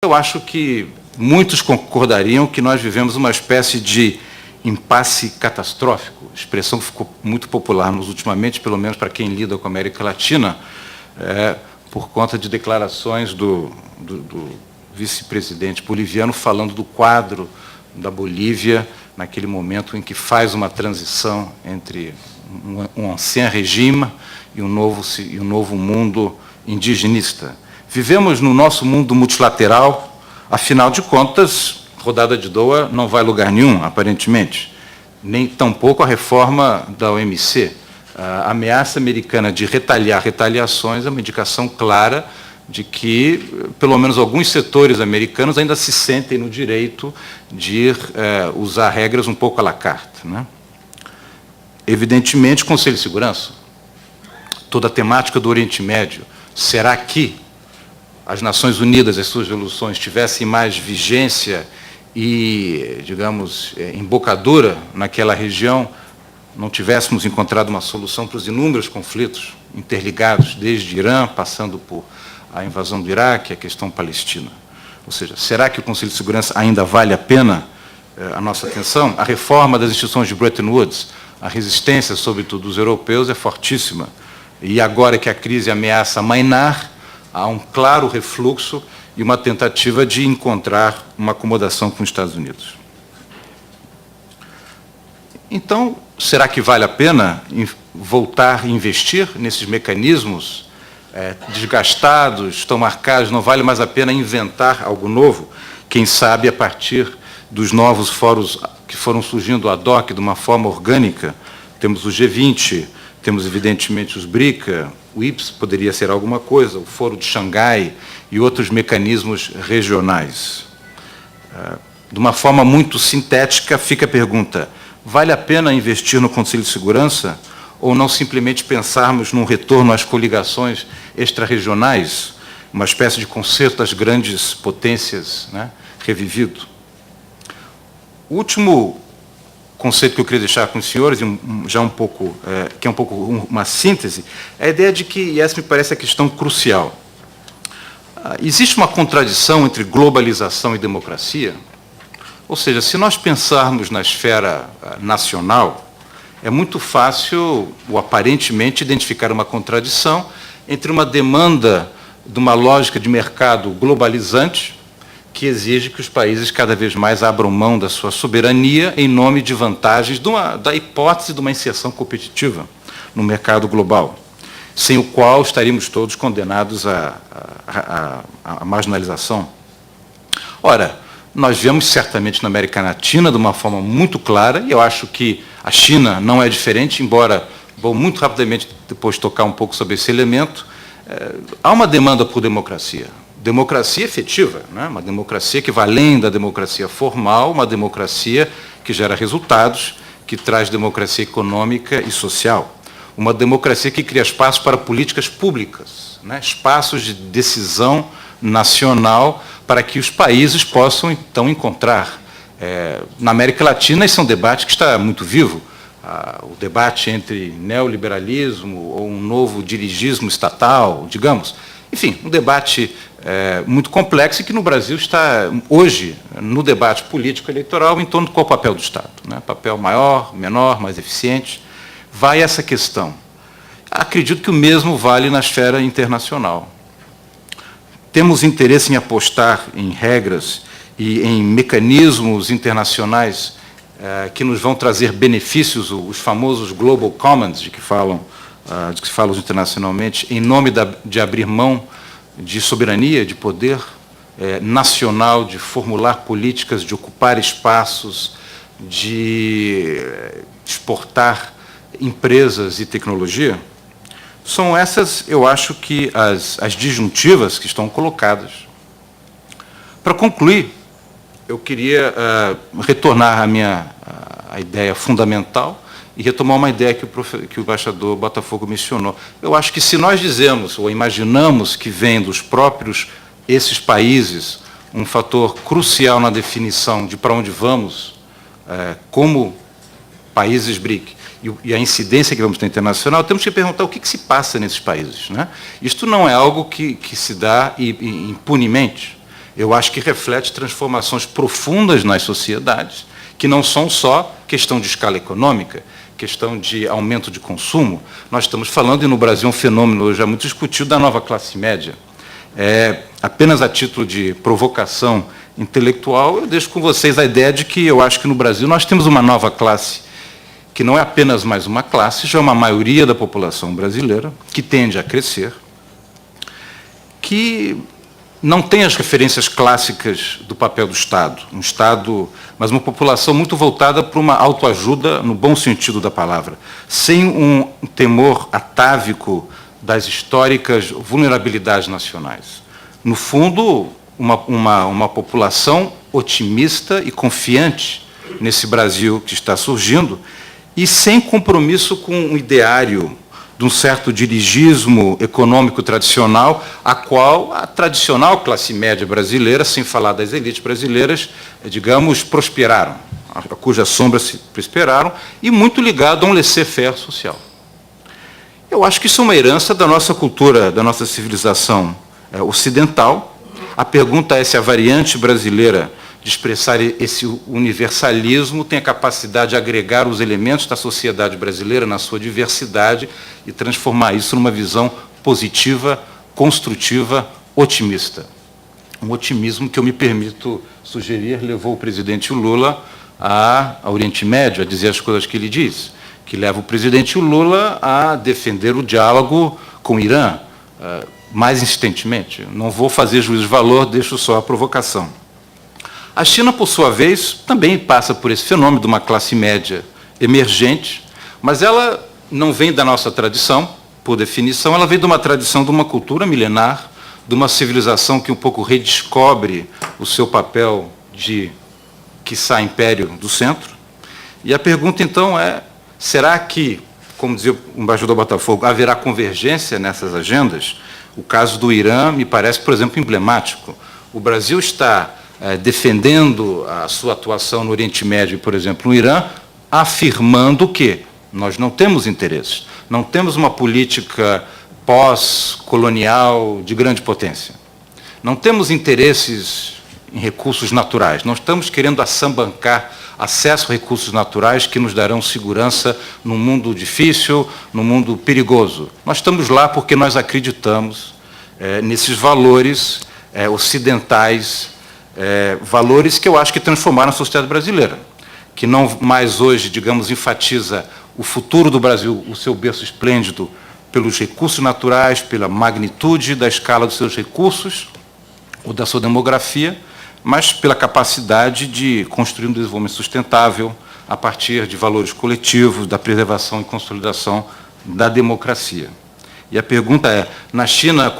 Eu acho que muitos concordariam que nós vivemos uma espécie de impasse catastrófico, expressão que ficou muito popular ultimamente, pelo menos para quem lida com a América Latina, por conta de declarações do vice-presidente boliviano falando do quadro da Bolívia naquele momento em que faz uma transição entre um ancien regime e um novo mundo indigenista. Vivemos no nosso mundo multilateral, afinal de contas, rodada de Doha não vai a lugar nenhum, aparentemente, nem tampouco a reforma da OMC. A ameaça americana de retaliar retaliações é uma indicação clara de que, pelo menos alguns setores americanos ainda se sentem no direito de usar regras um pouco à la carte, né? Evidentemente, Conselho de Segurança, toda a temática do Oriente Médio, será que as Nações Unidas, as suas resoluções, tivessem mais vigência e, digamos, embocadura naquela região, não tivéssemos encontrado uma solução para os inúmeros conflitos interligados, desde Irã, passando por a invasão do Iraque, a questão palestina. Ou seja, será que o Conselho de Segurança ainda vale a pena a nossa atenção? A reforma das instituições de Bretton Woods, a resistência, sobretudo dos europeus, é fortíssima. E agora que a crise ameaça amainar, há um claro refluxo e uma tentativa de encontrar uma acomodação com os Estados Unidos. Então, será que vale a pena voltar a investir nesses mecanismos desgastados, estão marcados, não vale mais a pena inventar algo novo? Quem sabe, a partir dos novos fóruns que foram surgindo ad hoc de uma forma orgânica, temos o G20, temos, evidentemente, os BRICA, o IPS poderia ser alguma coisa, o Foro de Xangai e outros mecanismos regionais. De uma forma muito sintética, fica a pergunta: vale a pena investir no Conselho de Segurança ou não simplesmente pensarmos num retorno às coligações extra-regionais, uma espécie de concerto das grandes potências, né, revivido? O último conceito que eu queria deixar com os senhores, já um pouco, que é um pouco uma síntese, é a ideia de que, e essa me parece a questão crucial, existe uma contradição entre globalização e democracia. Ou seja, se nós pensarmos na esfera nacional, é muito fácil, ou aparentemente, identificar uma contradição entre uma demanda de uma lógica de mercado globalizante, que exige que os países cada vez mais abram mão da sua soberania em nome de vantagens da hipótese de uma inserção competitiva no mercado global, sem o qual estaríamos todos condenados à marginalização. Ora, nós vemos certamente na América Latina de uma forma muito clara, e eu acho que a China não é diferente, embora vou muito rapidamente depois tocar um pouco sobre esse elemento. Há uma demanda por democracia. Democracia efetiva, né? Uma democracia que vai além da democracia formal, uma democracia que gera resultados, que traz democracia econômica e social. Uma democracia que cria espaço para políticas públicas, né? Espaços de decisão nacional para que os países possam, então, encontrar. Na América Latina, esse é um debate que está muito vivo. O debate entre neoliberalismo ou um novo dirigismo estatal, digamos. Enfim, um debate muito complexo e que no Brasil está, hoje, no debate político-eleitoral, em torno de qual é o papel do Estado, né? Papel maior, menor, mais eficiente. Vai essa questão. Acredito que o mesmo vale na esfera internacional. Temos interesse em apostar em regras e em mecanismos internacionais que nos vão trazer benefícios, os famosos Global Commons, de que se falam internacionalmente, em nome de abrir mão de soberania, de poder nacional, de formular políticas, de ocupar espaços, de exportar empresas e tecnologia? São essas, eu acho, que as disjuntivas que estão colocadas. Para concluir, eu queria retornar à ideia fundamental e retomar uma ideia que o embaixador Botafogo mencionou. Eu acho que se nós dizemos ou imaginamos que vem dos próprios esses países um fator crucial na definição de para onde vamos, como países BRIC, e a incidência que vamos ter internacional, temos que perguntar o que se passa nesses países, né? Isto não é algo que se dá impunemente. Eu acho que reflete transformações profundas nas sociedades, que não são só questão de escala econômica, questão de aumento de consumo. Nós estamos falando, e no Brasil um fenômeno já muito discutido, da nova classe média. Apenas a título de provocação intelectual, eu deixo com vocês a ideia de que eu acho que no Brasil nós temos uma nova classe, que não é apenas mais uma classe, já é uma maioria da população brasileira, que tende a crescer, que não tem as referências clássicas do papel do Estado, mas uma população muito voltada para uma autoajuda no bom sentido da palavra, sem um temor atávico das históricas vulnerabilidades nacionais. No fundo, uma população otimista e confiante nesse Brasil que está surgindo e sem compromisso com um ideário de um certo dirigismo econômico tradicional, a qual a tradicional classe média brasileira, sem falar das elites brasileiras, digamos, prosperaram, a cuja sombra se prosperaram, e muito ligado a um laissez-faire social. Eu acho que isso é uma herança da nossa cultura, da nossa civilização ocidental. A pergunta é se a variante brasileira de expressar esse universalismo tem a capacidade de agregar os elementos da sociedade brasileira na sua diversidade e transformar isso numa visão positiva, construtiva, otimista. Um otimismo que eu me permito sugerir levou o presidente Lula ao Oriente Médio, a dizer as coisas que ele diz, que leva o presidente Lula a defender o diálogo com o Irã, mais insistentemente. Não vou fazer juízo de valor, deixo só a provocação. A China, por sua vez, também passa por esse fenômeno de uma classe média emergente, mas ela não vem da nossa tradição, por definição, ela vem de uma tradição, de uma cultura milenar, de uma civilização que um pouco redescobre o seu papel de, quiçá, império do centro. E a pergunta, então, é, será que, como dizia o embaixador Botafogo, haverá convergência nessas agendas? O caso do Irã me parece, por exemplo, emblemático. O Brasil está defendendo a sua atuação no Oriente Médio, por exemplo, no Irã, afirmando que nós não temos interesses, não temos uma política pós-colonial de grande potência, não temos interesses em recursos naturais, não estamos querendo assambancar acesso a recursos naturais que nos darão segurança num mundo difícil, num mundo perigoso. Nós estamos lá porque nós acreditamos nesses valores ocidentais, valores que eu acho que transformaram a sociedade brasileira, que não mais hoje, digamos, enfatiza o futuro do Brasil, o seu berço esplêndido, pelos recursos naturais, pela magnitude da escala dos seus recursos ou da sua demografia, mas pela capacidade de construir um desenvolvimento sustentável a partir de valores coletivos, da preservação e consolidação da democracia. E a pergunta é, na China,